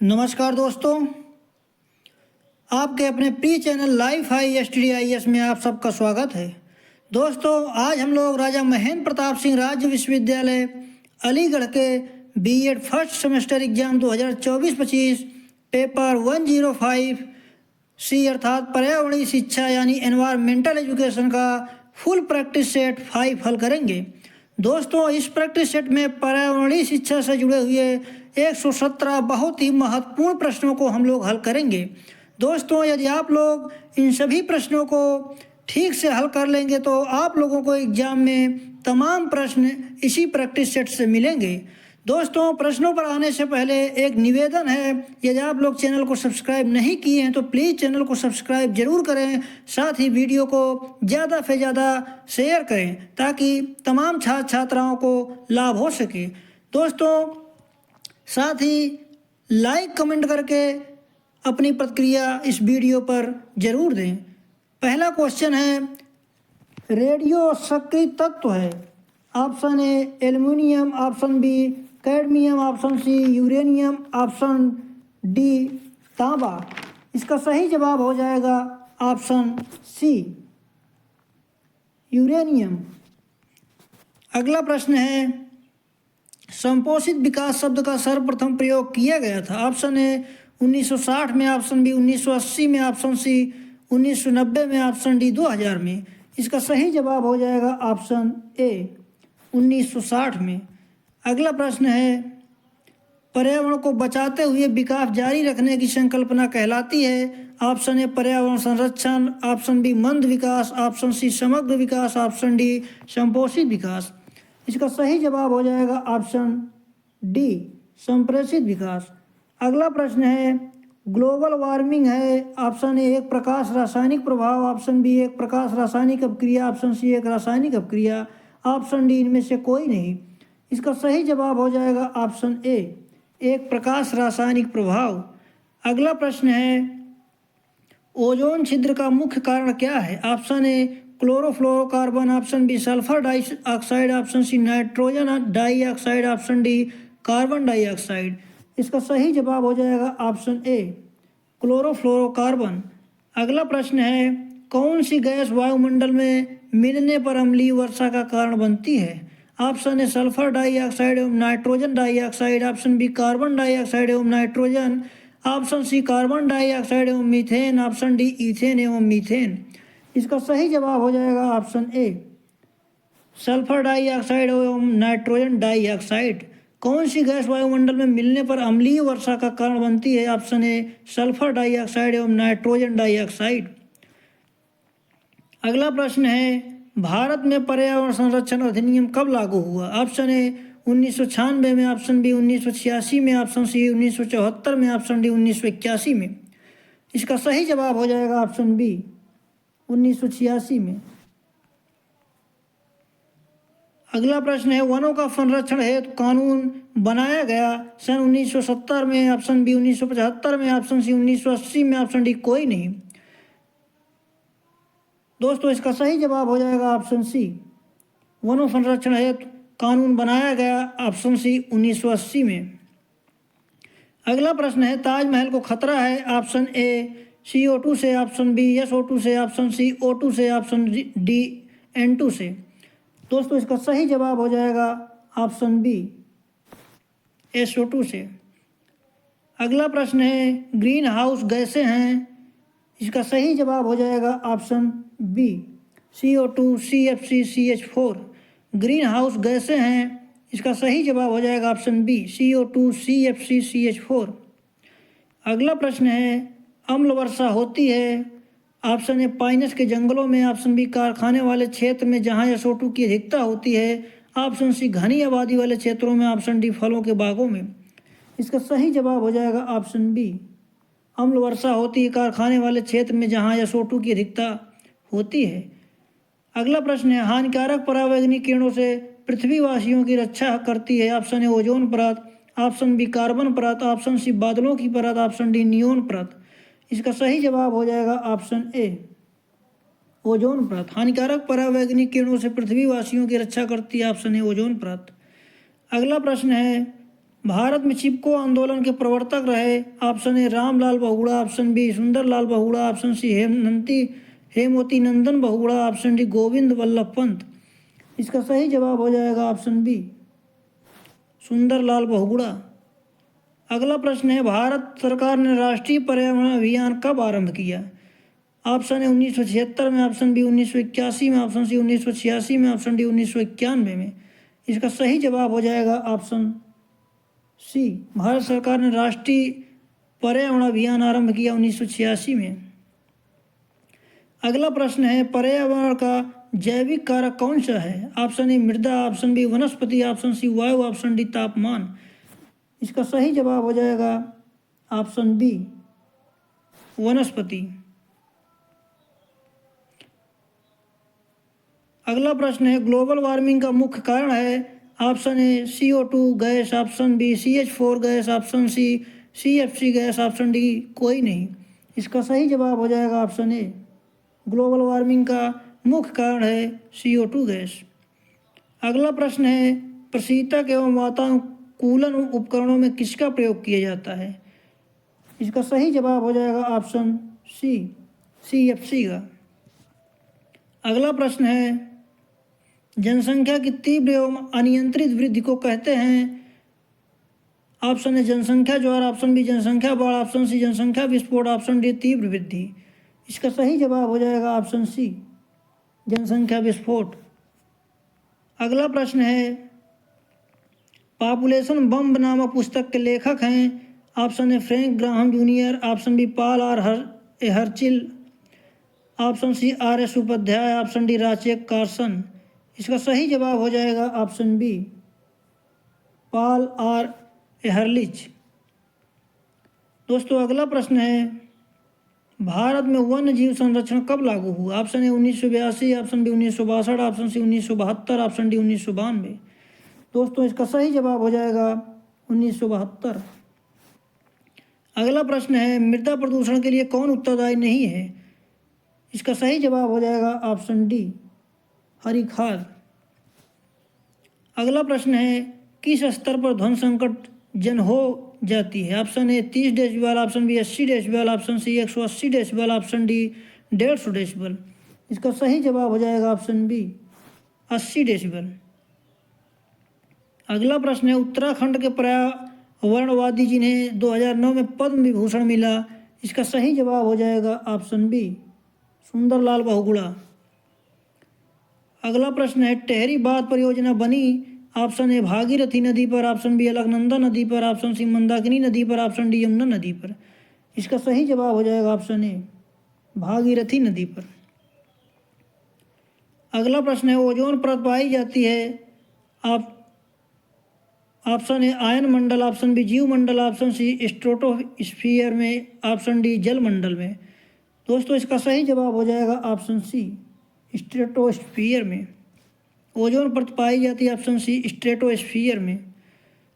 नमस्कार दोस्तों, आपके अपने pre channel life high STDIS में आप सबका स्वागत है। दोस्तों, आज हम लोग राजा महेंद्र प्रताप सिंह राज्य विश्वविद्यालय अलीगढ़ के B.Ed first semester exam 2024-25 paper 105C अर्थात पर्यावरणीय शिक्षा यानी एनवायरमेंटल एजुकेशन का फुल प्रैक्टिस सेट 5 हल करेंगे। दोस्तों, इस प्रैक्टिस सेट में पर्यावरणीय शिक्षा से जुड़े हुए 117 बहुत ही महत्वपूर्ण प्रश्नों को हम लोग हल करेंगे। दोस्तों, यदि आप लोग इन सभी प्रश्नों को ठीक से हल कर लेंगे तो आप लोगों को एग्जाम में तमाम प्रश्न इसी प्रैक्टिस सेट से मिलेंगे। दोस्तों, प्रश्नों पर आने से पहले एक निवेदन है, यदि आप लोग चैनल को सब्सक्राइब नहीं किए हैं तो प्लीज़ चैनल को सब्सक्राइब जरूर करें, साथ ही वीडियो को ज़्यादा से ज़्यादा शेयर करें ताकि तमाम छात्र छात्राओं को लाभ हो सके। दोस्तों, साथ ही लाइक कमेंट करके अपनी प्रतिक्रिया इस वीडियो पर जरूर दें। पहला क्वेश्चन है, रेडियो सक्रिय तत्व है। Option A aluminium, option B cadmium, option C uranium, option D तांबा। इसका सही जवाब हो जाएगा ऑप्शन सी यूरेनियम। अगला प्रश्न है, संपोषित विकास शब्द का सर्वप्रथम प्रयोग किया गया था। ऑप्शन ए 1960 में, ऑप्शन बी 1980 में, ऑप्शन सी 1990 में, ऑप्शन डी 2000 में। इसका सही जवाब हो जाएगा ऑप्शन ए 1960 में। अगला प्रश्न है, पर्यावरण को बचाते हुए विकास जारी रखने की संकल्पना कहलाती है। ऑप्शन ए पर्यावरण संरक्षण, ऑप्शन बी मंद विकास, ऑप्शन सी समग्र विकास, ऑप्शन डी संपोषित विकास। इसका सही जवाब हो जाएगा ऑप्शन डी संप्रेषित विकास। अगला प्रश्न है, ग्लोबल वार्मिंग है। ऑप्शन ए एक प्रकाश रासायनिक प्रभाव, ऑप्शन बी एक प्रकाश रासायनिक अपक्रिया, ऑप्शन सी एक रासायनिक अपक्रिया, ऑप्शन डी इनमें से कोई नहीं। इसका सही जवाब हो जाएगा ऑप्शन ए एक प्रकाश रासायनिक प्रभाव। अगला प्रश्न है, ओजोन छिद्र का मुख्य कारण क्या है। Option A chlorofluorocarbon, option B sulphur dioxide, option C nitrogen dioxide, option D carbon dioxide. इसका सही जवाब हो जाएगा ऑप्शन ए क्लोरोफ्लोरोकार्बन। अगला प्रश्न है, कौन सी गैस वायुमंडल में मिलने पर अम्लीय वर्षा का कारण बनती है। ऑप्शन ए सल्फर डाइऑक्साइड एवं nitrogen dioxide, option B carbon dioxide एवं nitrogen, option C carbon dioxide एवं मीथेन, ऑप्शन डी ईथेन एवं मीथेन। इसका सही जवाब हो जाएगा ऑप्शन ए सल्फर डाइऑक्साइड एवं नाइट्रोजन डाइऑक्साइड। कौन सी गैस वायुमंडल में मिलने पर अम्लीय वर्षा का कारण बनती है। ऑप्शन ए सल्फर डाइऑक्साइड एवं नाइट्रोजन डाइऑक्साइड। अगला प्रश्न है, भारत में पर्यावरण संरक्षण अधिनियम कब लागू हुआ। ऑप्शन ए 1996 में, ऑप्शन बी 1986 में, ऑप्शन सी 1974 में, ऑप्शन डी 1981 में। इसका सही जवाब हो जाएगा ऑप्शन बी 1986 में। अगला प्रश्न है, वनों का संरक्षण हेतु कानून बनाया गया सन 1970 में, ऑप्शन बी 1975 में, ऑप्शन सी 1980 में, ऑप्शन डी कोई नहीं। दोस्तों, इसका सही जवाब हो जाएगा ऑप्शन सी वनों संरक्षण हेतु कानून बनाया गया, ऑप्शन सी 1980 में। अगला प्रश्न है, ताजमहल को खतरा है। ऑप्शन ए CO2 से, ऑप्शन बी SO2 से, ऑप्शन सी O2 से, ऑप्शन डी N2 से। दोस्तों, इसका सही जवाब हो जाएगा ऑप्शन बी SO2 से। अगला प्रश्न है, ग्रीन हाउस गैसें हैं। इसका सही जवाब हो जाएगा option B CO2 CFC CH4 green house गैसें हैं। इसका सही जवाब हो जाएगा option B CO2 CFC CH4। अगला प्रश्न है, अम्ल वर्षा होती है। ऑप्शन ए पाइनस के जंगलों में, ऑप्शन बी कारखाने वाले क्षेत्र में जहां SO2 की अधिकता होती है, ऑप्शन सी घनी आबादी वाले क्षेत्रों में, ऑप्शन डी फलों के बागों में। इसका सही जवाब हो जाएगा ऑप्शन बी अम्ल वर्षा होती है कारखाने वाले क्षेत्र में जहां SO2 की अधिकता होती है। अगला प्रश्न है, हानिकारक परावैंगनी किरणों से पृथ्वीवासियों की रक्षा करती है। ऑप्शन ए ओजोन परत, ऑप्शन बी कार्बन परत, ऑप्शन सी बादलों की परत, ऑप्शन डी नियोन परत। इसका सही जवाब हो जाएगा ऑप्शन ए ओजोन परत। हानिकारक परावैंगनी किरणों से पृथ्वीवासियों की रक्षा करती है, ऑप्शन ए ओजोन परत। अगला प्रश्न है, भारत में चिपको आंदोलन के प्रवर्तक रहे? Option A Ramlal Bahuguna, option B Sunderlal Bahuguna, option C Hemwati Nandan Bahuguna, option D Govind Ballabh Pant. इसका सही जवाब हो जाएगा ऑप्शन बी सुंदरलाल बहुगुणा। अगला प्रश्न है, भारत सरकार ने राष्ट्रीय पर्यावरण अभियान कब आरंभ किया? ऑप्शन है 1976 में, ऑप्शन बी 1981 में, ऑप्शन सी 1986 में, ऑप्शन डी 1991 में। इसका सही जवाब हो जाएगा ऑप्शन सी, भारत सरकार ने राष्ट्रीय पर्यावरण अभियान आरंभ किया 1986 में। अगला प्रश्न है, पर्यावरण का जैविक कारक कौन सा है? ऑप्शन ए मृदा, ऑप्शन बी वनस्पति, ऑप्शन सी वायु, ऑप्शन डी तापमान। इसका सही जवाब हो जाएगा ऑप्शन बी वनस्पति। अगला प्रश्न है, ग्लोबल वार्मिंग का मुख्य कारण है? Option A CO2 gas, option B CH4 gas, option C CFC gas, option D कोई नहीं। इसका सही जवाब हो जाएगा ऑप्शन ए, ग्लोबल वार्मिंग का मुख्य कारण है CO2 गैस। अगला प्रश्न है, प्रशीतक एवं वातानुकूलन उपकरणों में किसका प्रयोग किया जाता है? इसका सही जवाब हो जाएगा ऑप्शन सी CFC का। अगला प्रश्न है, जनसंख्या की तीव्र एवं अनियंत्रित वृद्धि को कहते हैं? ऑप्शन है जनसंख्या ज्वार, ऑप्शन बी जनसंख्या बाढ़, ऑप्शन सी जनसंख्या विस्फोट, ऑप्शन डी तीव्र वृद्धि। इसका सही जवाब हो जाएगा ऑप्शन सी जनसंख्या विस्फोट। अगला प्रश्न है, पॉपुलेशन बम नामक पुस्तक के लेखक हैं? ऑप्शन है Frank Graham junior, option B Paul R Ehrlich, option C RS Upadhyay, option D Rachel Carson. इसका सही जवाब हो जाएगा option B Paul R Ehrlich. दोस्तों अगला प्रश्न है, भारत में वन्य जीव संरक्षण कब लागू हुआ? ऑप्शन है 1982, option B 1962, option C 1972, option D 1992। दोस्तों इसका सही जवाब हो जाएगा 1972। अगला प्रश्न है, मृदा प्रदूषण के लिए कौन उत्तरदायी नहीं है? इसका सही जवाब हो जाएगा ऑप्शन डी हरी खाद। अगला प्रश्न है, किस स्तर पर ध्वनि संकट जन हो जाती है? Option A 30 decibel, option B 80 decibel, option C 180 decibel, option D 150 decibel. इसका सही जवाब हो जाएगा ऑप्शन बी 80 डेसिबल। अगला प्रश्न है, उत्तराखंड के पर्यावरणवादी जिन्हें 2009 में पद्म विभूषण मिला, इसका सही जवाब हो जाएगा ऑप्शन बी सुंदरलाल बहुगुणा। अगला प्रश्न है, टेहरी बांध परियोजना बनी? ऑप्शन ए भागीरथी नदी पर, ऑप्शन बी अलकनंदा नदी पर, ऑप्शन सी मंदाकिनी नदी पर, ऑप्शन डी यमुना नदी पर। इसका सही जवाब हो जाएगा ऑप्शन ए भागीरथी नदी पर। अगला प्रश्न है, ओजोन परत पाई जाती है? ऑप्शन ए आयन मंडल, ऑप्शन बी जीव मंडल, ऑप्शन सी स्ट्रेटोस्फीयर में, ऑप्शन डी जल मंडल में। दोस्तों इसका सही जवाब हो जाएगा ऑप्शन सी स्ट्रेटोस्फीयर में। ओजोन परत पाई जाती है ऑप्शन सी स्ट्रेटोस्फीयर में।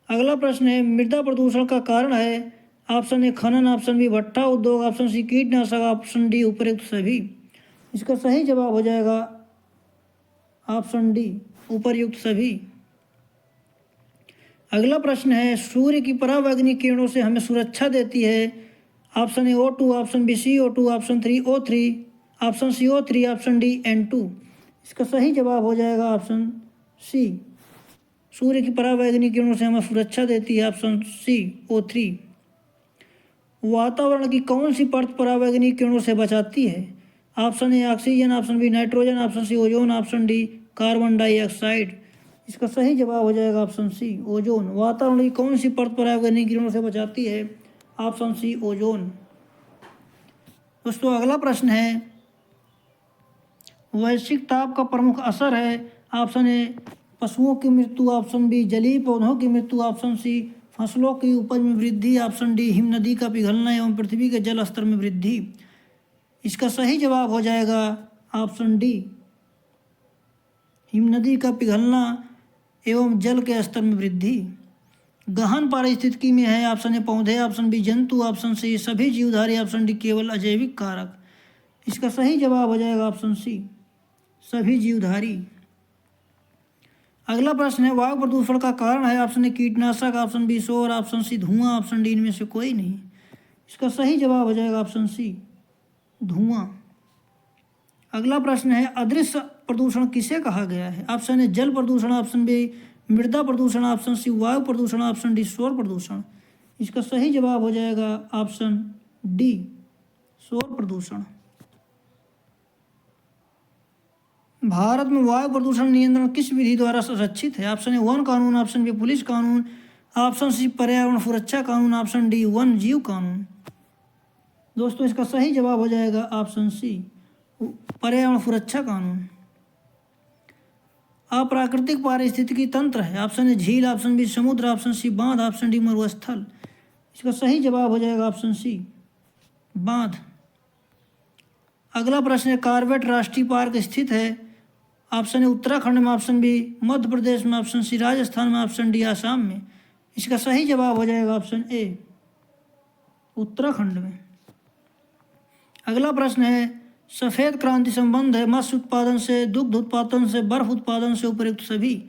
अगला प्रश्न है, मृदा प्रदूषण का कारण है? ऑप्शन ए खनन, ऑप्शन बी भट्ठा उद्योग, ऑप्शन सी कीटनाशक, ऑप्शन डी उपयुक्त सभी। इसका सही जवाब हो जाएगा ऑप्शन डी उपयुक्त सभी। अगला प्रश्न है, सूर्य की परावैंगनिक किरणों से हमें सुरक्षा देती है? Option A O2, option B CO2, option 3 O3, option C O3, option D N2। इसका सही जवाब हो जाएगा ऑप्शन सी सूर्य की परावैंगनिक किरणों से हमें सुरक्षा देती है, ऑप्शन सी O3। वातावरण की कौन सी परत परावैंगनिक किरणों से बचाती है? Option A oxygen, option B nitrogen, option C ozone, option D carbon dioxide. इसका सही जवाब हो जाएगा ऑप्शन सी ओजोन। वातावरण की कौन सी परत परावैंगनिक किरणों से बचाती है? Option C ozone. दोस्तों अगला प्रश्न है, वैश्विक ताप का प्रमुख असर है? ऑप्शन ए पशुओं की मृत्यु, ऑप्शन बी जलीय पौधों की मृत्यु, ऑप्शन सी फसलों की उपज में वृद्धि, ऑप्शन डी हिमनदी का पिघलना एवं पृथ्वी के जल स्तर में वृद्धि। इसका सही जवाब हो जाएगा ऑप्शन डी हिमनदी का पिघलना एवं जल के स्तर में वृद्धि। गहन पारिस्थितिकी में है? ऑप्शन ए पौधे, ऑप्शन बी जंतु, ऑप्शन सी सभी जीवधारी, ऑप्शन डी केवल अजैविक कारक। इसका सही जवाब हो जाएगा ऑप्शन सी सभी जीवधारी। अगला प्रश्न है वायु प्रदूषण का कारण है ऑप्शन ए कीटनाशक, ऑप्शन बी शोर, ऑप्शन सी धुआं, ऑप्शन डी इनमें से कोई नहीं। इसका सही जवाब हो जाएगा ऑप्शन सी धुआं। अगला प्रश्न है अदृश्य प्रदूषण किसे कहा गया है? ऑप्शन ए जल प्रदूषण, ऑप्शन बी मृदा प्रदूषण, ऑप्शन सी वायु प्रदूषण, ऑप्शन डी शोर प्रदूषण। इसका सही जवाब हो जाएगा ऑप्शन डी शोर प्रदूषण। भारत में वायु प्रदूषण नियंत्रण किस विधि द्वारा संरक्षित है? ऑप्शन ए वन कानून, ऑप्शन बी पुलिस कानून, ऑप्शन सी पर्यावरण सुरक्षा कानून, ऑप्शन डी वन जीव कानून। दोस्तों इसका सही जवाब हो जाएगा ऑप्शन सी पर्यावरण सुरक्षा कानून। अप्राकृतिक पारिस्थितिकी तंत्र है ऑप्शन ए झील, ऑप्शन बी समुद्र, ऑप्शन सी बांध, ऑप्शन डी मरुस्थल। इसका सही जवाब हो जाएगा ऑप्शन सी बांध। अगला प्रश्न है कॉर्बेट राष्ट्रीय पार्क स्थित है? ऑप्शन ए उत्तराखंड में, ऑप्शन बी मध्य प्रदेश में, ऑप्शन सी राजस्थान में, ऑप्शन डी आसाम में। इसका सही जवाब हो जाएगा ऑप्शन ए उत्तराखंड में। अगला प्रश्न है सफ़ेद क्रांति संबंध है मत्स्य उत्पादन से, दुग्ध उत्पादन से, बर्फ उत्पादन से, उपयुक्त सभी।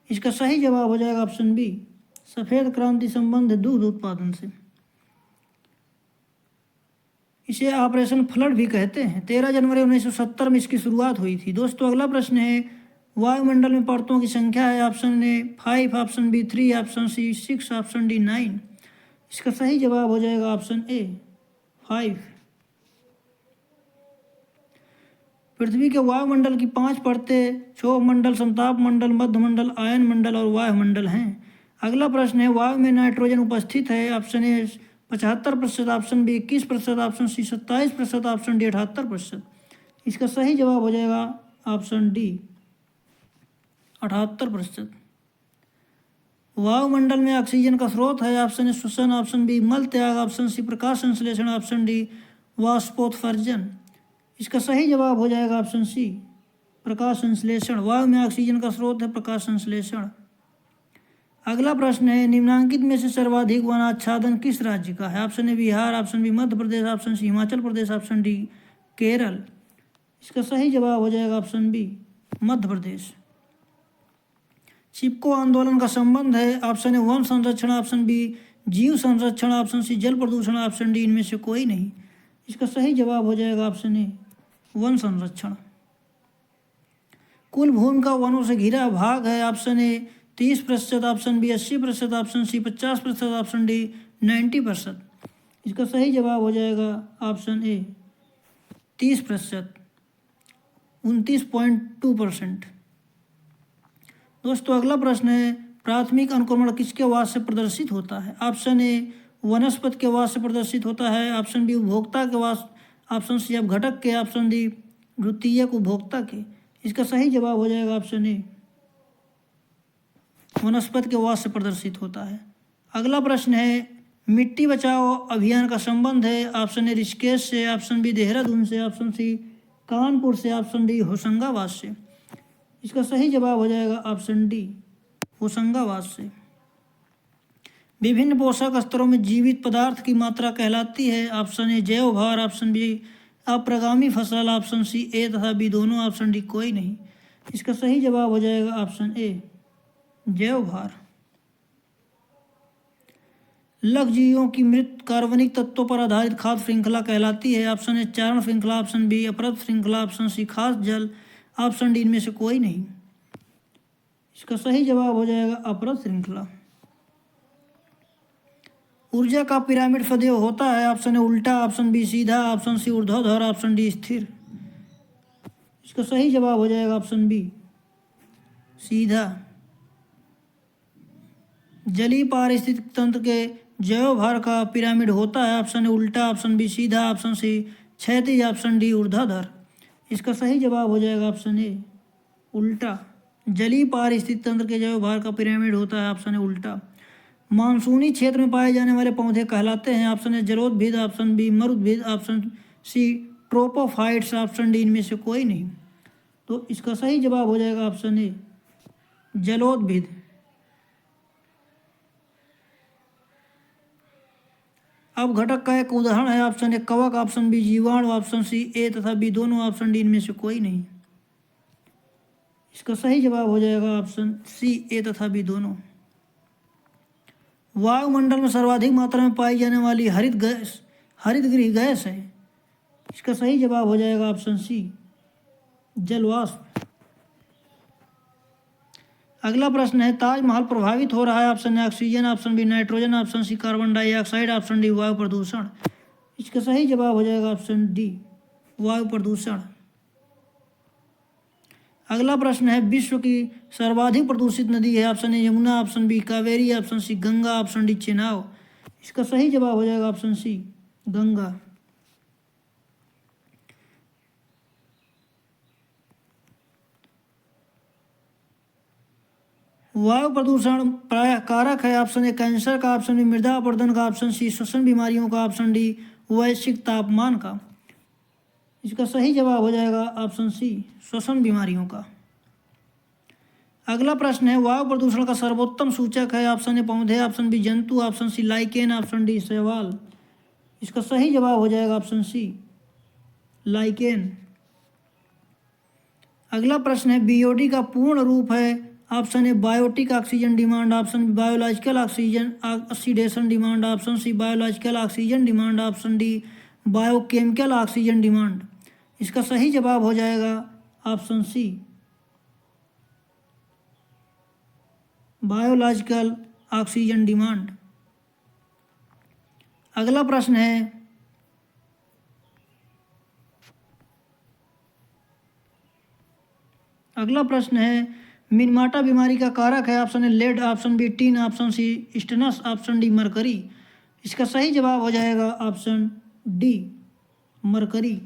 इसका सही जवाब हो जाएगा ऑप्शन बी सफ़ेद क्रांति संबंध दुग्ध उत्पादन से। इसे ऑपरेशन फ्लड भी कहते हैं। 13 जनवरी 1970 में इसकी शुरुआत हुई थी। दोस्तों अगला प्रश्न है वायुमंडल में परतों की संख्या है option A 5, option B 3, option C 6, option D 9। इसका सही जवाब हो जाएगा ऑप्शन ए 5। पृथ्वी के वायुमंडल की 5 परतें क्षोभ मंडल, समताप मंडल, मध्य मंडल, आयन मंडल और वायुमंडल हैं। अगला प्रश्न है वायु में नाइट्रोजन उपस्थित है? Option A 75%, option B 21%, option C 27%, option D 78%। इसका सही जवाब हो जाएगा ऑप्शन डी 78%। वायुमंडल में ऑक्सीजन का स्रोत है? ऑप्शन ए श्वसन, ऑप्शन बी मल त्याग, ऑप्शन सी प्रकाश संश्लेषण, ऑप्शन डी वाष्पोत्सर्जन। इसका सही जवाब हो जाएगा ऑप्शन सी प्रकाश संश्लेषण। वायु में ऑक्सीजन का स्रोत है प्रकाश संश्लेषण। अगला प्रश्न है निम्नांकित में से सर्वाधिक वनाच्छादन किस राज्य का है? Option A Bihar, option B Madhya Pradesh, option C Himachal Pradesh, option D Kerala. इसका सही जवाब हो जाएगा ऑप्शन बी मध्य प्रदेश। चिपको आंदोलन का संबंध है? ऑप्शन ए वन संरक्षण, ऑप्शन बी जीव संरक्षण, ऑप्शन सी जल प्रदूषण, ऑप्शन डी इनमें से कोई नहीं। इसका सही जवाब हो जाएगा ऑप्शन ए वन संरक्षण। कुल भूमि का वनों से घिरा भाग है? Option A 30%, option B 80%, option C 50%, option D 90%। इसका सही जवाब हो जाएगा ऑप्शन ए 30%, 29.2%। दोस्तों अगला प्रश्न है प्राथमिक अनुक्रमण किसके वास से प्रदर्शित होता है? ऑप्शन ए वनस्पति के वास से प्रदर्शित होता है, ऑप्शन बी उपभोक्ता के वास, ऑप्शन सी अपघटक के, ऑप्शन डी द्वितीयक उपभोक्ता के। इसका सही जवाब हो जाएगा ऑप्शन ए वनस्पति के वास से प्रदर्शित होता है। अगला प्रश्न है मिट्टी बचाओ अभियान का संबंध है? ऑप्शन ए ऋषिकेश से, ऑप्शन बी देहरादून से, ऑप्शन सी कानपुर से, ऑप्शन डी होशंगाबाद से। इसका सही जवाब हो जाएगा ऑप्शन डी होशंगाबाद से। विभिन्न पोषक स्तरों में जीवित पदार्थ की मात्रा कहलाती है? ऑप्शन ए जैव भार, ऑप्शन बी अप्रगामी फसल, ऑप्शन सी ए तथा बी दोनों, ऑप्शन डी कोई नहीं। इसका सही जवाब हो जाएगा ऑप्शन ए जैव भार। लघु जीवों की मृत कार्बनिक तत्वों पर आधारित खाद्य श्रृंखला कहलाती है? ऑप्शन ए चारण श्रृंखला, ऑप्शन बी अपरत श्रृंखला, ऑप्शन सी खास जल, ऑप्शन डी इनमें से कोई नहीं। इसका सही जवाब हो जाएगा अपरत श्रृंखला। ऊर्जा का पिरामिड सदैव होता है? ऑप्शन ए उल्टा, ऑप्शन बी सीधा, ऑप्शन सी ऊर्ध्वाधर, ऑप्शन डी स्थिर। इसका सही जवाब हो जाएगा ऑप्शन बी सीधा। जलीय पारिस्थितिक तंत्र के जैव भार का पिरामिड होता है? ऑप्शन ए उल्टा, ऑप्शन बी सीधा, ऑप्शन सी क्षैतिज, ऑप्शन डी ऊर्ध्वाधर। इसका सही जवाब हो जाएगा ऑप्शन ए उल्टा। जलीय पारिस्थितिक तंत्र के जैव भार का पिरामिड होता है ऑप्शन ए उल्टा। मानसूनी क्षेत्र में पाए जाने वाले पौधे कहलाते हैं? ऑप्शन ए जलोद्भिद, ऑप्शन बी मरुद्भिद, option C tropophytes, option D इनमें से कोई नहीं। तो इसका सही जवाब हो जाएगा ऑप्शन ए जलोद्भिद। अब घटक का एक उदाहरण है? ऑप्शन ए कवक, ऑप्शन बी जीवाणु, ऑप्शन सी ए तथा बी दोनों, ऑप्शन डी इनमें से कोई नहीं। इसका सही जवाब हो जाएगा ऑप्शन सी, ए तथा बी दोनों। वायुमंडल में सर्वाधिक मात्रा में पाई जाने वाली हरितगृह गैस है। इसका सही जवाब हो जाएगा ऑप्शन सी, जलवाष्प। अगला प्रश्न है, ताजमहल प्रभावित हो रहा है। Option A oxygen, option B nitrogen, option C carbon dioxide, option D वायु प्रदूषण। इसका सही जवाब हो जाएगा ऑप्शन डी, वायु प्रदूषण। अगला प्रश्न है, विश्व की सर्वाधिक प्रदूषित नदी है। Option A Yamuna, option B Kaveri, option C Ganga, option D Chenab. इसका सही जवाब हो जाएगा ऑप्शन सी, गंगा। वायु प्रदूषण प्रायः कारक है। ऑप्शन ए कैंसर का, ऑप्शन बी मृदा अपरदन का, ऑप्शन सी श्वसन बीमारियों का, ऑप्शन डी वैश्विक तापमान का। इसका सही जवाब हो जाएगा ऑप्शन सी, श्वसन बीमारियों का। अगला प्रश्न है, वायु प्रदूषण का सर्वोत्तम सूचक है। ऑप्शन ए पौधे, ऑप्शन बी जंतु, option C lichen, option D शैवाल। इसका सही जवाब हो जाएगा ऑप्शन सी, लाइकेन। अगला प्रश्न है, बीओडी का पूर्ण रूप है। Option A biotic oxygen demand, option B biological oxygen oxidation demand, option C biological oxygen demand, option D biochemical oxygen demand. इसका सही जवाब हो जाएगा option C, biological oxygen demand. अगला प्रश्न है, मिनमाटा बीमारी का कारक है। Option A lead, option B tin, option C stannous, option D mercury. इसका सही जवाब हो जाएगा ऑप्शन डी, मरकरी।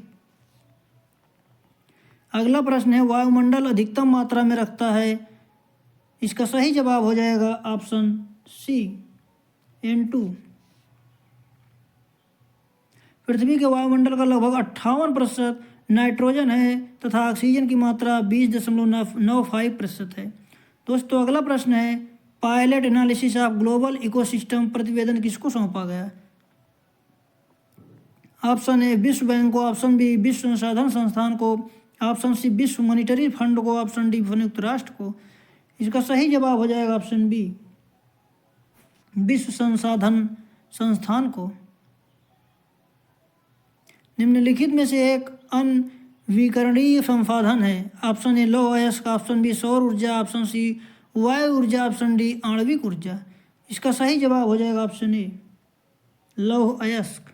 अगला प्रश्न है, वायुमंडल अधिकतम मात्रा में रखता है। इसका सही जवाब हो जाएगा ऑप्शन सी, N2। पृथ्वी के वायुमंडल का लगभग 58% नाइट्रोजन है तथा ऑक्सीजन की मात्रा 20.95% है। दोस्तों अगला प्रश्न है, pilot analysis of global ecosystem प्रतिवेदन किसको सौंपा गया? ऑप्शन ए विश्व बैंक को, ऑप्शन बी विश्व संसाधन संस्थान को, ऑप्शन सी विश्व मॉनिटरी फंड को, ऑप्शन डी संयुक्त राष्ट्र को। इसका सही जवाब हो जाएगा ऑप्शन बी, विश्व संसाधन संस्थान को। निम्नलिखित में से एक अनवीकरणीय संसाधन है। ऑप्शन ए लौह अयस्क, ऑप्शन बी सौर ऊर्जा, ऑप्शन सी वायु ऊर्जा, ऑप्शन डी आणविक ऊर्जा। इसका सही जवाब हो जाएगा ऑप्शन ए, लौह अयस्क।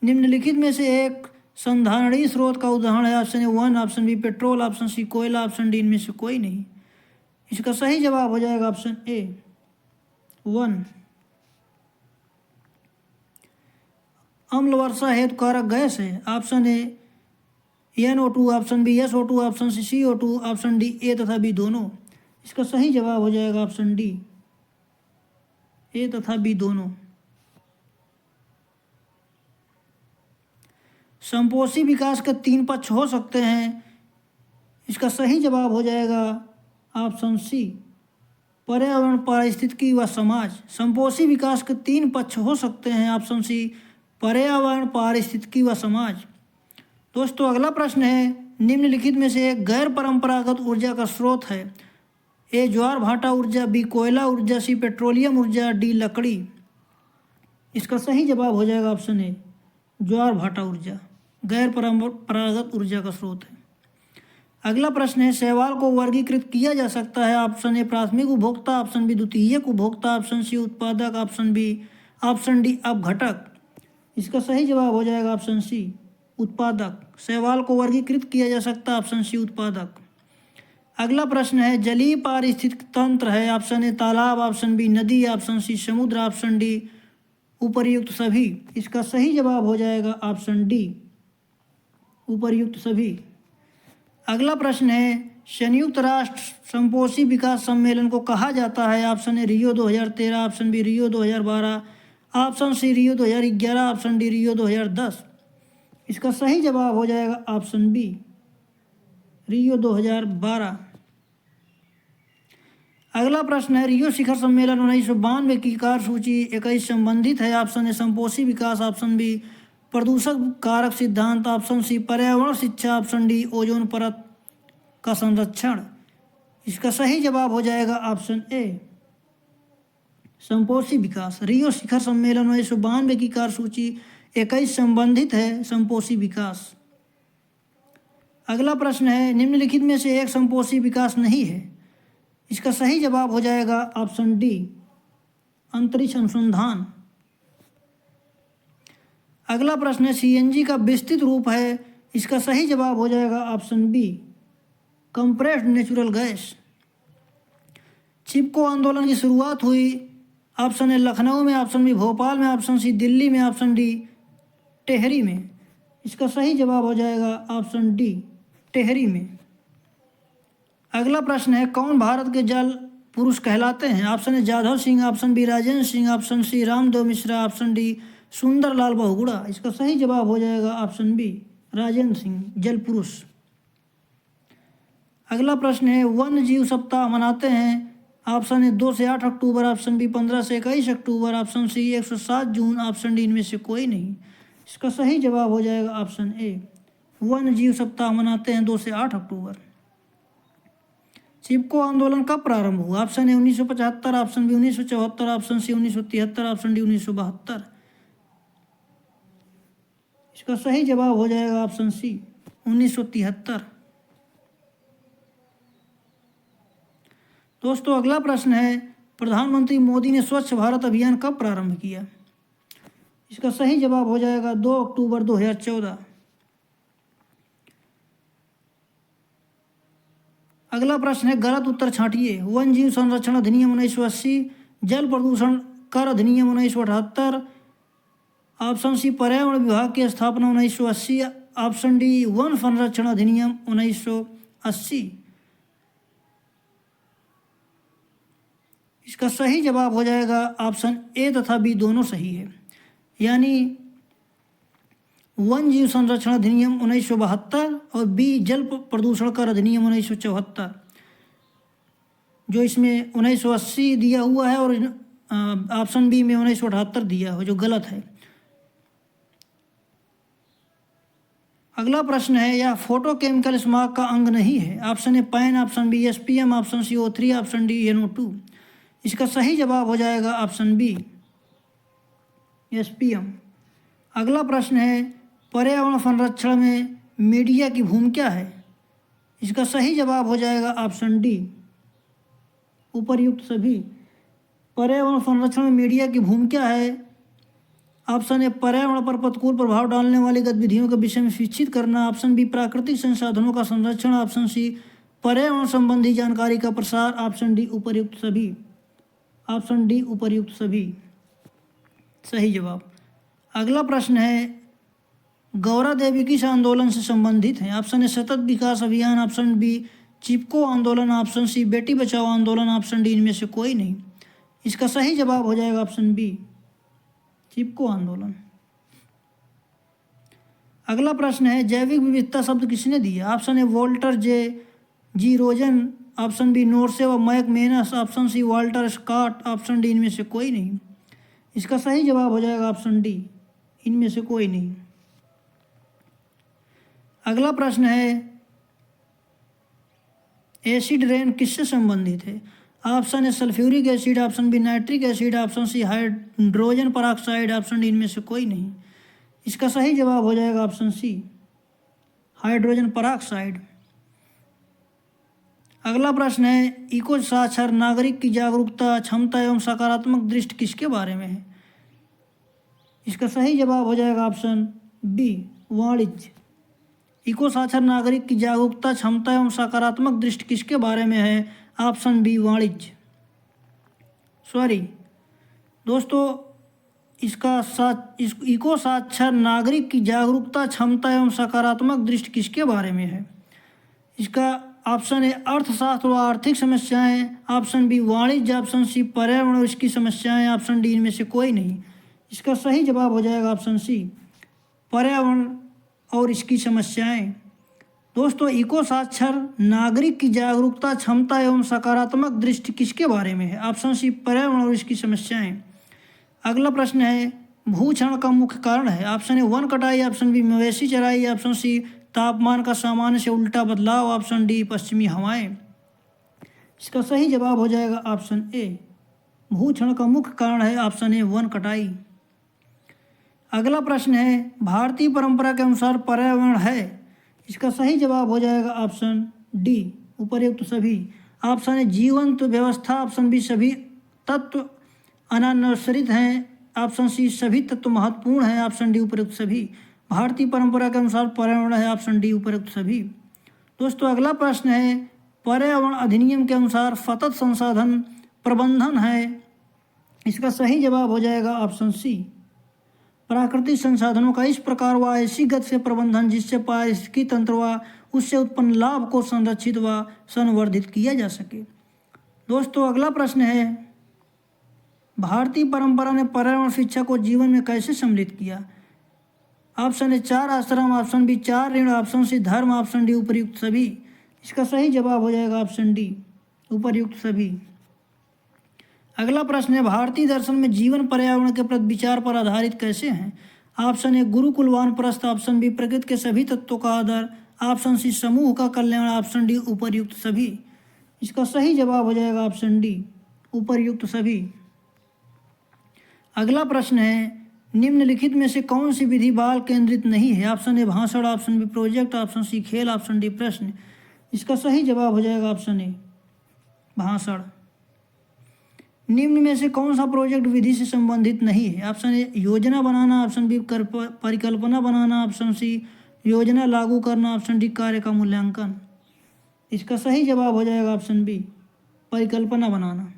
निम्नलिखित में से एक संधारणीय स्रोत का उदाहरण है। ऑप्शन ए वन, option B petrol, option C कोयला, ऑप्शन डी इनमें से कोई नहीं। इसका सही जवाब हो जाएगा ऑप्शन ए, वन। अम्ल वर्षा हेतु कारक गैस है। Option A NO2, option B SO2, option C CO2, option D A तथा बी दोनों। इसका सही जवाब हो जाएगा ऑप्शन डी, ए तथा बी दोनों। संपोषी विकास के 3 पक्ष हो सकते हैं। इसका सही जवाब हो जाएगा ऑप्शन सी, पर्यावरण, पारिस्थितिकी व समाज। संपोषी विकास के 3 पक्ष हो सकते हैं। ऑप्शन सी, पर्यावरण, पारिस्थितिकी व समाज। दोस्तों अगला प्रश्न है, निम्नलिखित में से एक गैर परंपरागत ऊर्जा का स्रोत है। ए ज्वार भाटा ऊर्जा, बी कोयला ऊर्जा, सी पेट्रोलियम ऊर्जा, डी लकड़ी। इसका सही जवाब हो जाएगा ऑप्शन ए, ज्वार भाटा ऊर्जा गैर परंपरागत ऊर्जा का स्रोत है। अगला प्रश्न है, शैवाल को वर्गीकृत किया जा सकता है। ऑप्शन ए प्राथमिक उपभोक्ता, ऑप्शन बी द्वितीयक उपभोक्ता, ऑप्शन सी उत्पादक, ऑप्शन डी अपघटक। इसका सही जवाब हो जाएगा ऑप्शन सी, उत्पादक। शैवाल को वर्गीकृत किया जा सकता है, ऑप्शन सी उत्पादक। अगला प्रश्न है, जलीय पारिस्थितिक तंत्र है। ऑप्शन ए तालाब, ऑप्शन बी नदी, ऑप्शन सी समुद्र, ऑप्शन डी उपर्युक्त सभी। इसका सही जवाब हो जाएगा ऑप्शन डी, उपर्युक्त सभी। अगला प्रश्न है, संयुक्त राष्ट्र संपोषी विकास सम्मेलन को कहा जाता है। Option A Rio 2013, option B Rio 2012, option C Rio 2011, option D Rio 2010। इसका सही जवाब हो जाएगा ऑप्शन बी, रियो 2012। अगला प्रश्न है, रियो शिखर सम्मेलन 1992 की कार्यसूची 21 संबंधित है। ऑप्शन ए संपोषी विकास, ऑप्शन बी प्रदूषक कारक सिद्धांत, ऑप्शन सी पर्यावरण शिक्षा, ऑप्शन डी ओजोन परत। का संरक्षण। इसका सही जवाब हो जाएगा ऑप्शन ए संपोषी विकास। रियो शिखर सम्मेलन 1992 की कार्यसूची 21 संबंधित है संपोषी विकास। अगला प्रश्न है निम्नलिखित में से एक संपोषी विकास नहीं है। इसका सही जवाब हो जाएगा ऑप्शन डी अंतरिक्ष अनुसंधान। अगला प्रश्न है सीएनजी का विस्तृत रूप है। इसका सही जवाब हो जाएगा option B compressed natural gas. Chipko आंदोलन की शुरुआत हुई ऑप्शन ए लखनऊ में, ऑप्शन बी भोपाल में, ऑप्शन सी दिल्ली में, ऑप्शन डी टेहरी में। इसका सही जवाब हो जाएगा ऑप्शन डी टेहरी में। अगला प्रश्न है कौन भारत के जल पुरुष कहलाते हैं। Option A Jadhav Singh, option B Rajendra Singh, option C Ramdev Mishra, option D Sunderlal Bahuguna. इसका सही जवाब हो जाएगा ऑप्शन बी राजेंद्र सिंह जल पुरुष। अगला प्रश्न है वन्य जीव सप्ताह मनाते हैं। ऑप्शन ए 2 से 8 अक्टूबर, ऑप्शन बी 15 से 21 अक्टूबर, ऑप्शन सी 107 जून, ऑप्शन डी इनमें से कोई नहीं। इसका सही जवाब हो जाएगा ऑप्शन ए वन्य जीव सप्ताह मनाते हैं 2 से 8 अक्टूबर। चिपको आंदोलन कब प्रारंभ हुआ। Option A 1975, option B 1974, option C 1973, option D 1972। इसका सही जवाब हो जाएगा ऑप्शन सी 1973। दोस्तों अगला प्रश्न है प्रधानमंत्री मोदी ने स्वच्छ भारत अभियान कब प्रारंभ किया। इसका सही जवाब हो जाएगा 2 अक्टूबर 2014। अगला प्रश्न है गलत उत्तर छांटिए। वन जीव संरक्षण अधिनियम 1980, जल प्रदूषण कर अधिनियम 1978, ऑप्शन सी पर्यावरण विभाग की स्थापना 1980, ऑप्शन डी वन संरक्षण अधिनियम 1980। इसका सही जवाब हो जाएगा ऑप्शन ए तथा बी दोनों सही है, यानी वन जीव संरक्षण अधिनियम 1972 और बी जल प्रदूषण कर अधिनियम 1974। जो इसमें 1980 दिया हुआ है और ऑप्शन बी में 1978 दिया हुआ जो गलत है। अगला प्रश्न है यह फोटोकेमिकल स्मॉग का अंग नहीं है। Option A PAN, option B SPM, option C O3, option D NO2। इसका सही जवाब हो जाएगा ऑप्शन बी एसपीएम। अगला प्रश्न है पर्यावरण संरक्षण में मीडिया की भूमिका है। इसका सही जवाब हो जाएगा ऑप्शन डी उपर्युक्त सभी। पर्यावरण संरक्षण में मीडिया की भूमिका है। ऑप्शन ए पर्यावरण पर प्रतिकूल प्रभाव डालने वाली गतिविधियों के विषय में शिक्षित करना, ऑप्शन बी प्राकृतिक संसाधनों का संरक्षण, ऑप्शन सी पर्यावरण संबंधी जानकारी का प्रसार, ऑप्शन डी उपर्युक्त सभी। ऑप्शन डी उपर्युक्त सभी सही जवाब। अगला प्रश्न है गौरा देवी किस आंदोलन से संबंधित है। ऑप्शन ए सतत विकास अभियान, ऑप्शन बी चिपको आंदोलन, ऑप्शन सी बेटी बचाओ आंदोलन, ऑप्शन डी इनमें से कोई नहीं। इसका सही जवाब हो जाएगा ऑप्शन बी चिपको आंदोलन। अगला प्रश्न है जैविक विविधता शब्द किसने दिया। Option A Walter G Rosen, option B Norse व McManus, option C Walter Scott, option D इनमें से कोई नहीं। इसका सही जवाब हो जाएगा ऑप्शन डी इनमें से कोई नहीं। अगला प्रश्न है एसिड रेन किससे संबंधित है। Option A sulphuric acid, option B nitric acid, option C hydrogen peroxide, option D इनमें से कोई नहीं। इसका सही जवाब हो जाएगा ऑप्शन सी हाइड्रोजन परऑक्साइड। अगला प्रश्न है इको साक्षर नागरिक की जागरूकता, क्षमता एवं सकारात्मक दृष्टि किसके बारे में है। इसका सही जवाब हो जाएगा ऑप्शन बी वाणिज्य। इको साक्षर नागरिक की जागरूकता, क्षमता एवं सकारात्मक दृष्टि किसके बारे में है। ऑप्शन बी वाणिज्य। दोस्तों इको साक्षर नागरिक की जागरूकता, क्षमता एवं सकारात्मक दृष्टि किसके बारे में है। इसका ऑप्शन ए अर्थशास्त्र व आर्थिक समस्याएं, ऑप्शन बी वाणिज्य, ऑप्शन सी पर्यावरण और इसकी समस्याएं, ऑप्शन डी इनमें से कोई नहीं। इसका सही जवाब हो जाएगा ऑप्शन सी पर्यावरण और इसकी समस्याएं। दोस्तों इको साक्षर नागरिक की जागरूकता, क्षमता एवं सकारात्मक दृष्टि किसके बारे में है। ऑप्शन सी पर्यावरण और इसकी समस्याएं। अगला प्रश्न है भूक्षरण का मुख्य कारण है। ऑप्शन ए वन कटाई, ऑप्शन बी मवेशी चराई, ऑप्शन सी तापमान का सामान्य से उल्टा बदलाव, ऑप्शन डी पश्चिमी हवाएं। इसका सही जवाब हो जाएगा ऑप्शन ए। भूक्षरण का मुख्य कारण है ऑप्शन ए वन कटाई। अगला प्रश्न है भारतीय परंपरा के अनुसार पर्यावरण है। इसका सही जवाब हो जाएगा ऑप्शन डी उपर्युक्त सभी। ऑप्शन ए जीवंत व्यवस्था, ऑप्शन बी सभी तत्व अनानुसरित हैं, ऑप्शन सी सभी तत्व महत्वपूर्ण हैं, ऑप्शन डी उपर्युक्त सभी। भारतीय परंपरा के अनुसार पर्यावरण है, ऑप्शन डी उपर्युक्त सभी। दोस्तों अगला प्रश्न है पर्यावरण अधिनियम के अनुसार सतत संसाधन प्रबंधन है। इसका सही जवाब हो जाएगा ऑप्शन सी प्राकृतिक संसाधनों का इस प्रकार व ऐसी गति से प्रबंधन जिससे पारिस्थितिकी तंत्र व उससे उत्पन्न लाभ को संरक्षित व संवर्धित किया जा सके। दोस्तों अगला प्रश्न है भारतीय परंपरा ने पर्यावरण शिक्षा को जीवन में कैसे सम्मिलित किया। ऑप्शन ए 4 आश्रम, ऑप्शन बी 4 ऋण, ऑप्शन सी धर्म, ऑप्शन डी उपर्युक्त सभी। इसका सही जवाब हो जाएगा ऑप्शन डी उपर्युक्त सभी। अगला प्रश्न है भारतीय दर्शन में जीवन पर्यावरण के प्रति विचार पर आधारित कैसे हैं। ऑप्शन ए गुरुकुलवान प्रस्थ, ऑप्शन बी प्रकृति के सभी तत्वों का आदर, ऑप्शन सी समूह का कल्याण, ऑप्शन डी उपर्युक्त सभी। इसका सही जवाब हो जाएगा ऑप्शन डी उपर्युक्त सभी। अगला प्रश्न है निम्नलिखित में से कौन सी विधि बाल केंद्रित नहीं है। ऑप्शन ए भाषण, option B project, option C खेल, ऑप्शन डी प्रश्न। इसका सही जवाब हो जाएगा ऑप्शन ए भाषण। निम्न में से कौन सा प्रोजेक्ट विधि से संबंधित नहीं है। ऑप्शन ए योजना बनाना, ऑप्शन बी परिकल्पना बनाना, ऑप्शन सी योजना लागू करना, ऑप्शन डी कार्य का मूल्यांकन। इसका सही जवाब हो जाएगा ऑप्शन बी परिकल्पना बनाना।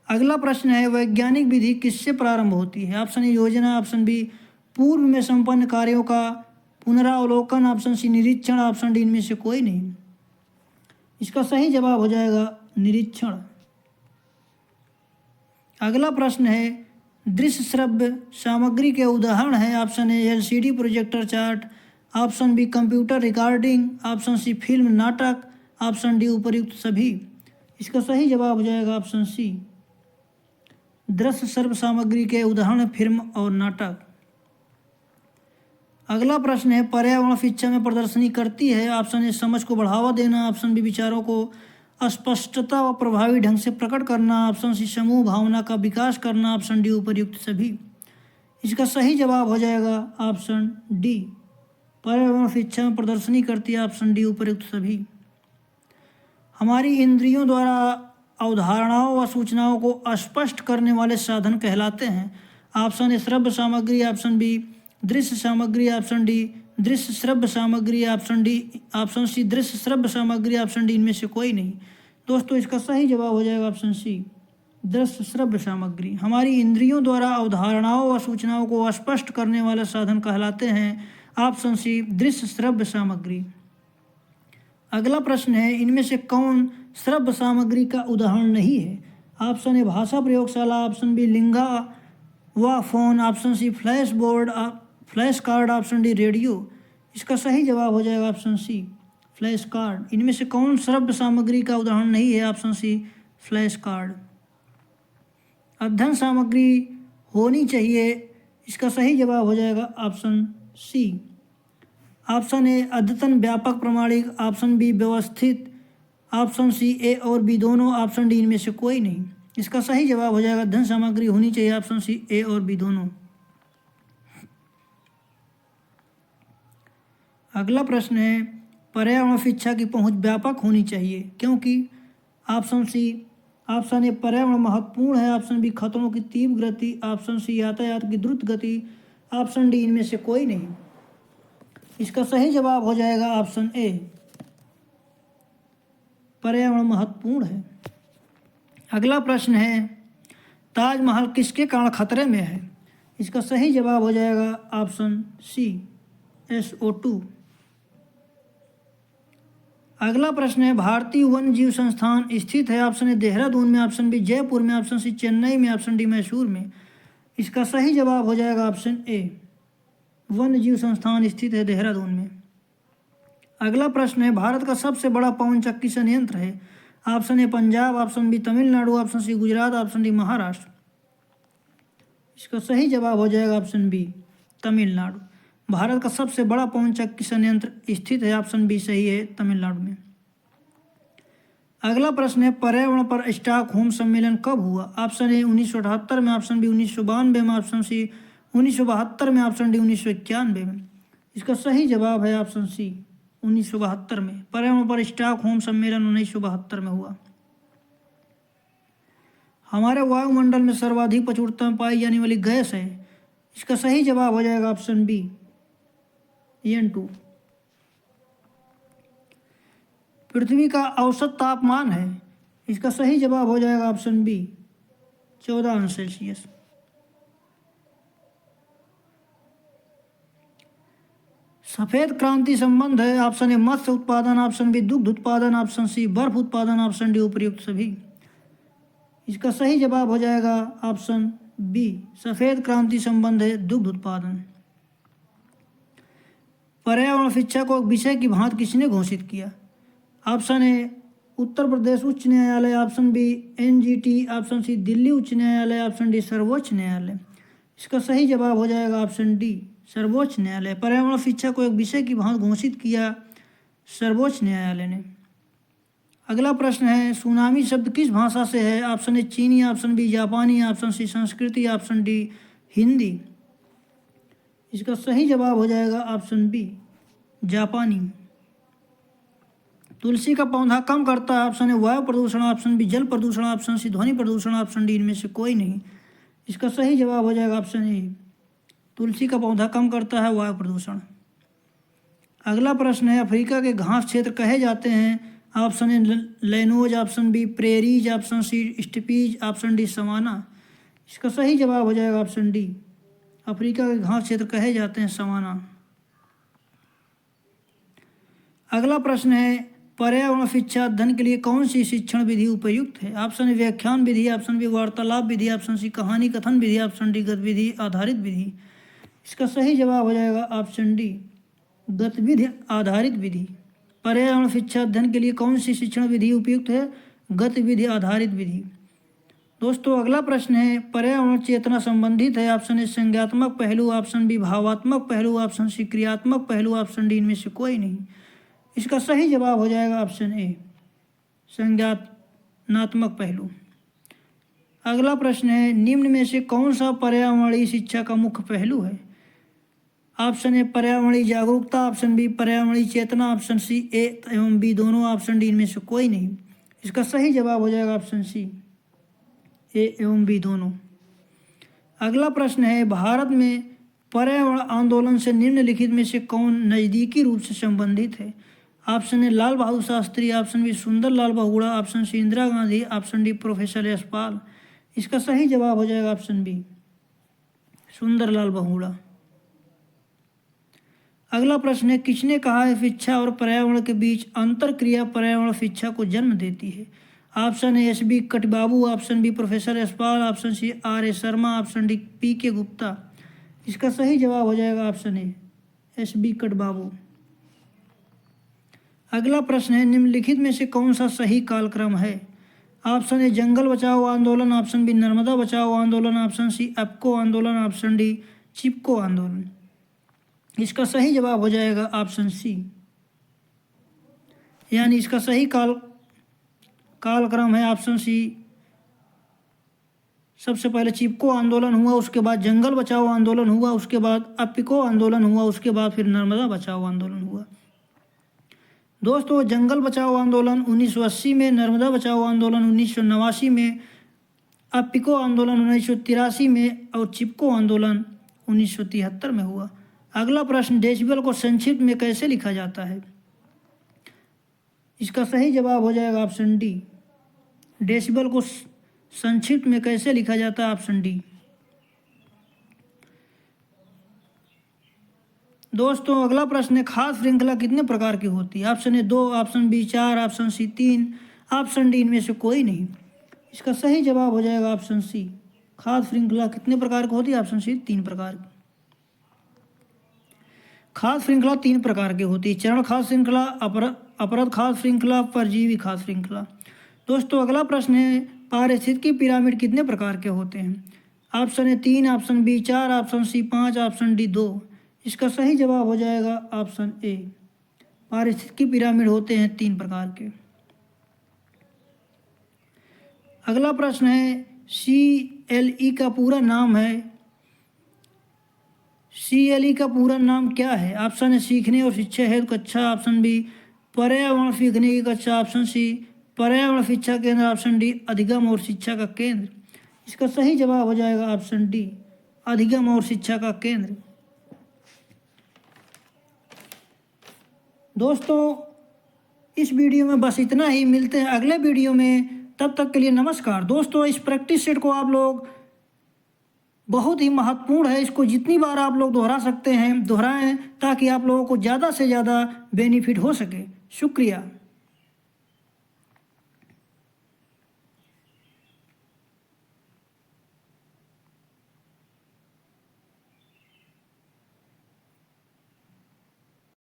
अगला प्रश्न है वैज्ञानिक विधि किससे प्रारंभ होती है। ऑप्शन ए योजना, ऑप्शन बी पूर्व में संपन्न कार्यों का पुनरावलोकन, ऑप्शन सी निरीक्षण, ऑप्शन डी इनमें से कोई नहीं। इसका सही जवाब हो जाएगा निरीक्षण। अगला प्रश्न है दृश्य श्रव्य सामग्री के उदाहरण है। Option A LCD projector chart, option B computer recording, option C film नाटक, ऑप्शन डी उपर्युक्त सभी। इसका सही जवाब हो जाएगा ऑप्शन सी दृश्य श्रव्य सामग्री के उदाहरण फिल्म और नाटक। अगला प्रश्न है पर्यावरण शिक्षा में प्रदर्शनी करती है। ऑप्शन ए समझ को बढ़ावा देना, ऑप्शन बी विचारों को स्पष्टता व प्रभावी ढंग से प्रकट करना, ऑप्शन सी समूह भावना का विकास करना, ऑप्शन डी उपर्युक्त सभी। इसका सही जवाब हो जाएगा ऑप्शन डी पर्यावरण शिक्षा में प्रदर्शनी करती है, ऑप्शन डी उपर्युक्त सभी। हमारी इंद्रियों द्वारा अवधारणाओं व सूचनाओं को स्पष्ट करने वाले साधन कहलाते हैं। ऑप्शन ए श्रव्य सामग्री, ऑप्शन बी दृश्य सामग्री, ऑप्शन डी दृश्य श्रव्य सामग्री, ऑप्शन सी दृश्य श्रव्य सामग्री, ऑप्शन डी इनमें से कोई नहीं। दोस्तों इसका सही जवाब हो जाएगा ऑप्शन सी दृश्य श्रव्य सामग्री। हमारी इंद्रियों द्वारा अवधारणाओं व सूचनाओं को स्पष्ट करने वाले साधन कहलाते हैं। ऑप्शन सी दृश्य श्रव्य सामग्री। अगला प्रश्न है इनमें से कौन श्रव्य सामग्री का उदाहरण नहीं है। ऑप्शन ए भाषा प्रयोगशाला, option B Linguaphone, option C flash board flash card, option D radio. इसका सही जवाब हो जाएगा ऑप्शन सी फ्लैश कार्ड। इनमें से कौन श्रव्य सामग्री का उदाहरण नहीं है। Option C flash card. अध्ययन सामग्री होनी चाहिए। इसका सही जवाब हो जाएगा ऑप्शन सी। ऑप्शन ए अद्यतन व्यापक प्रमाणिक, ऑप्शन बी व्यवस्थित, ऑप्शन सी ए और बी दोनों, ऑप्शन डी इनमें से कोई नहीं। इसका सही जवाब हो जाएगा अध्ययन सामग्री होनी चाहिए, ऑप्शन सी ए और बी दोनों। अगला प्रश्न है पर्यावरण शिक्षा की पहुंच व्यापक होनी चाहिए क्योंकि। ऑप्शन ए पर्यावरण महत्वपूर्ण है, ऑप्शन बी खतरों की तीव्र गति, ऑप्शन सी यातायात की द्रुत गति, ऑप्शन डी इनमें से कोई नहीं। इसका सही जवाब हो जाएगा ऑप्शन ए पर्यावरण महत्वपूर्ण है। अगला प्रश्न है ताजमहल किसके कारण खतरे में है। इसका सही जवाब हो जाएगा ऑप्शन सी SO2। अगला प्रश्न है भारतीय वन्य जीव संस्थान स्थित है। ऑप्शन ए देहरादून में, ऑप्शन बी जयपुर में, ऑप्शन सी चेन्नई में, ऑप्शन डी मैसूर में। इसका सही जवाब हो जाएगा ऑप्शन ए वन्य जीव संस्थान स्थित है देहरादून में। अगला प्रश्न है भारत का सबसे बड़ा पवन चक्की संयंत्र है। Option A Punjab, option B Tamil Nadu, option C Gujarat, option D Maharashtra. इसका सही जवाब हो जाएगा ऑप्शन बी तमिलनाडु। भारत का सबसे बड़ा पवन चक्की संयंत्र स्थित है? ऑप्शन बी सही है, तमिलनाडु में। अगला प्रश्न है, पर्यावरण पर स्टॉकहोम सम्मेलन कब हुआ? ऑप्शन ए 1978 में, ऑप्शन बी 1992 में, ऑप्शन सी 1972 में, ऑप्शन डी 1991 में। इसका सही जवाब है ऑप्शन सी 1972 में। पर्यावरण पर स्टॉकहोम सम्मेलन 1972 में हुआ। हमारे वायुमंडल में सर्वाधिक प्रचुरता में पाई जाने वाली गैस है? इसका सही जवाब हो जाएगा ऑप्शन बी N2। पृथ्वी का औसत तापमान है? इसका सही जवाब हो जाएगा ऑप्शन बी 14°C। सफेद क्रांति संबंध है? ऑप्शन ए मत्स्य उत्पादन, ऑप्शन बी दुग्ध उत्पादन, ऑप्शन सी बर्फ उत्पादन, ऑप्शन डी उपयुक्त सभी। इसका सही जवाब हो जाएगा ऑप्शन बी सफेद क्रांति संबंध है दुग्ध उत्पादन। पर्यावरण शिक्षा को विषय की भांति किसने घोषित किया? ऑप्शन ए उत्तर प्रदेश उच्च न्यायालय, option B NGT, option C Delhi उच्च न्यायालय, ऑप्शन डी सर्वोच्च न्यायालय। इसका सही जवाब हो जाएगा ऑप्शन डी सर्वोच्च न्यायालय। पर्यावरण शिक्षा को एक विषय की भांति घोषित किया सर्वोच्च न्यायालय ने। अगला प्रश्न है, सुनामी शब्द किस भाषा से है? ऑप्शन ए चीनी, ऑप्शन बी जापानी, ऑप्शन सी संस्कृति, ऑप्शन डी हिंदी। इसका सही जवाब हो जाएगा ऑप्शन बी जापानी। तुलसी का पौधा कम करता है? ऑप्शन ए वायु प्रदूषण, ऑप्शन बी जल प्रदूषण, ऑप्शन सी ध्वनि प्रदूषण, ऑप्शन डी इनमें से कोई नहीं। इसका सही जवाब हो जाएगा ऑप्शन ए तुलसी का पौधा कम करता है वायु प्रदूषण। अगला प्रश्न है, अफ्रीका के घास क्षेत्र कहे जाते हैं? Option A llanos, option B prairies, option C steppes, option D savanna. इसका सही जवाब हो जाएगा ऑप्शन डी अफ्रीका के घास क्षेत्र कहे जाते हैं सवाना। अगला प्रश्न है, पर्यावरण शिक्षा अध्ययन के लिए कौन सी शिक्षण विधि उपयुक्त है? ऑप्शन ए व्याख्यान विधि, ऑप्शन बी वार्तालाप विधि, ऑप्शन सी कहानी कथन विधि, ऑप्शन डी गतिविधि आधारित विधि। इसका सही जवाब हो जाएगा ऑप्शन डी गतिविधि आधारित विधि। पर्यावरण शिक्षा अध्ययन के लिए कौन सी शिक्षण विधि उपयुक्त है? गतिविधि आधारित विधि। दोस्तों अगला प्रश्न है, पर्यावरण चेतना संबंधित है? ऑप्शन ए संज्ञात्मक पहलू, ऑप्शन बी भावात्मक पहलू, ऑप्शन सी क्रियात्मक पहलू, ऑप्शन डी इनमें से कोई नहीं। इसका सही जवाब हो जाएगा ऑप्शन ए संज्ञानात्मक पहलू। अगला प्रश्न है, निम्न में से कौन सा पर्यावरणीय शिक्षा का मुख्य पहलू है? ऑप्शन ए पर्यावरणीय जागरूकता, ऑप्शन बी पर्यावरणीय चेतना, ऑप्शन सी ए एवं बी दोनों, ऑप्शन डी इनमें से कोई नहीं। इसका सही जवाब हो जाएगा ऑप्शन सी ए एवं बी दोनों। अगला प्रश्न है, भारत में पर्यावरण आंदोलन से निम्नलिखित में से कौन नज़दीकी रूप से संबंधित है? Option A Lal Bahadur Shastri, option B Sunder Lal Bahuguna, option C Indira Gandhi, option D professor Yashpal. इसका सही जवाब हो जाएगा ऑप्शन बी सुंदर लाल बहुगुणा। अगला प्रश्न है, किसने कहा है शिक्षा और पर्यावरण के बीच अंतर क्रिया पर्यावरण शिक्षा को जन्म देती है? ऑप्शन ए SB कटबाबू, option B professor Yashpal, option C RA Sharma, option D PK Gupta. इसका सही जवाब हो जाएगा ऑप्शन ए SB कटबाबू। अगला प्रश्न है, निम्नलिखित में से कौन सा सही कालक्रम है? ऑप्शन ए जंगल बचाओ आंदोलन, ऑप्शन बी नर्मदा बचाओ आंदोलन, ऑप्शन सी एप्को आंदोलन, ऑप्शन डी चिपको आंदोलन। इसका सही जवाब हो जाएगा ऑप्शन सी, यानी इसका सही कालक्रम है ऑप्शन सी। सबसे पहले चिपको आंदोलन हुआ, उसके बाद जंगल बचाओ आंदोलन हुआ, उसके बाद एप्को आंदोलन हुआ, उसके बाद फिर नर्मदा बचाओ आंदोलन हुआ। दोस्तों जंगल बचाओ आंदोलन 1980 में, नर्मदा बचाओ आंदोलन 1989 में, एप्को आंदोलन 1983 में और चिपको आंदोलन 1973 में हुआ। अगला प्रश्न, डेसिबल को संक्षिप्त में कैसे लिखा जाता है? इसका सही जवाब हो जाएगा ऑप्शन डी डेसिबल को संक्षिप्त में कैसे लिखा जाता है, ऑप्शन डी। दोस्तों अगला प्रश्न है, खाद्य श्रृंखला कितने प्रकार की होती है? Option A 2, option B 4, option C 3, option D इनमें से कोई नहीं। इसका सही जवाब हो जाएगा ऑप्शन सी, खाद्य श्रृंखला कितने प्रकार की होती है? ऑप्शन सी 3 प्रकार की। खाद्य श्रृंखला 3 प्रकार की होती है, चरण खाद्य श्रृंखला, अपरद खाद्य श्रृंखला, परजीवी खाद्य श्रृंखला। दोस्तों अगला प्रश्न है, पारिस्थितिकी पिरामिड कितने प्रकार के होते हैं? Option A 3, option B 4, option C 5, option D 2। इसका सही जवाब हो जाएगा ऑप्शन ए। पारिस्थितिकी पिरामिड होते हैं 3 प्रकार के। अगला प्रश्न है CLE का पूरा नाम है, CLE का पूरा नाम क्या है? ऑप्शन है सीखने और शिक्षा हेतु कक्षा, ऑप्शन बी पर्यावरण सीखने की कक्षा, ऑप्शन सी पर्यावरण शिक्षा केंद्र, ऑप्शन डी अधिगम और शिक्षा का केंद्र। इसका सही जवाब हो जाएगा ऑप्शन डी अधिगम और शिक्षा का केंद्र। दोस्तों इस वीडियो में बस इतना ही, मिलते हैं अगले वीडियो में, तब तक के लिए नमस्कार। दोस्तों इस प्रैक्टिस सेट को आप लोग बहुत ही महत्वपूर्ण है, इसको जितनी बार आप लोग दोहरा सकते हैं दोहराएं, ताकि आप लोगों को ज़्यादा से ज़्यादा बेनिफिट हो सके। शुक्रिया।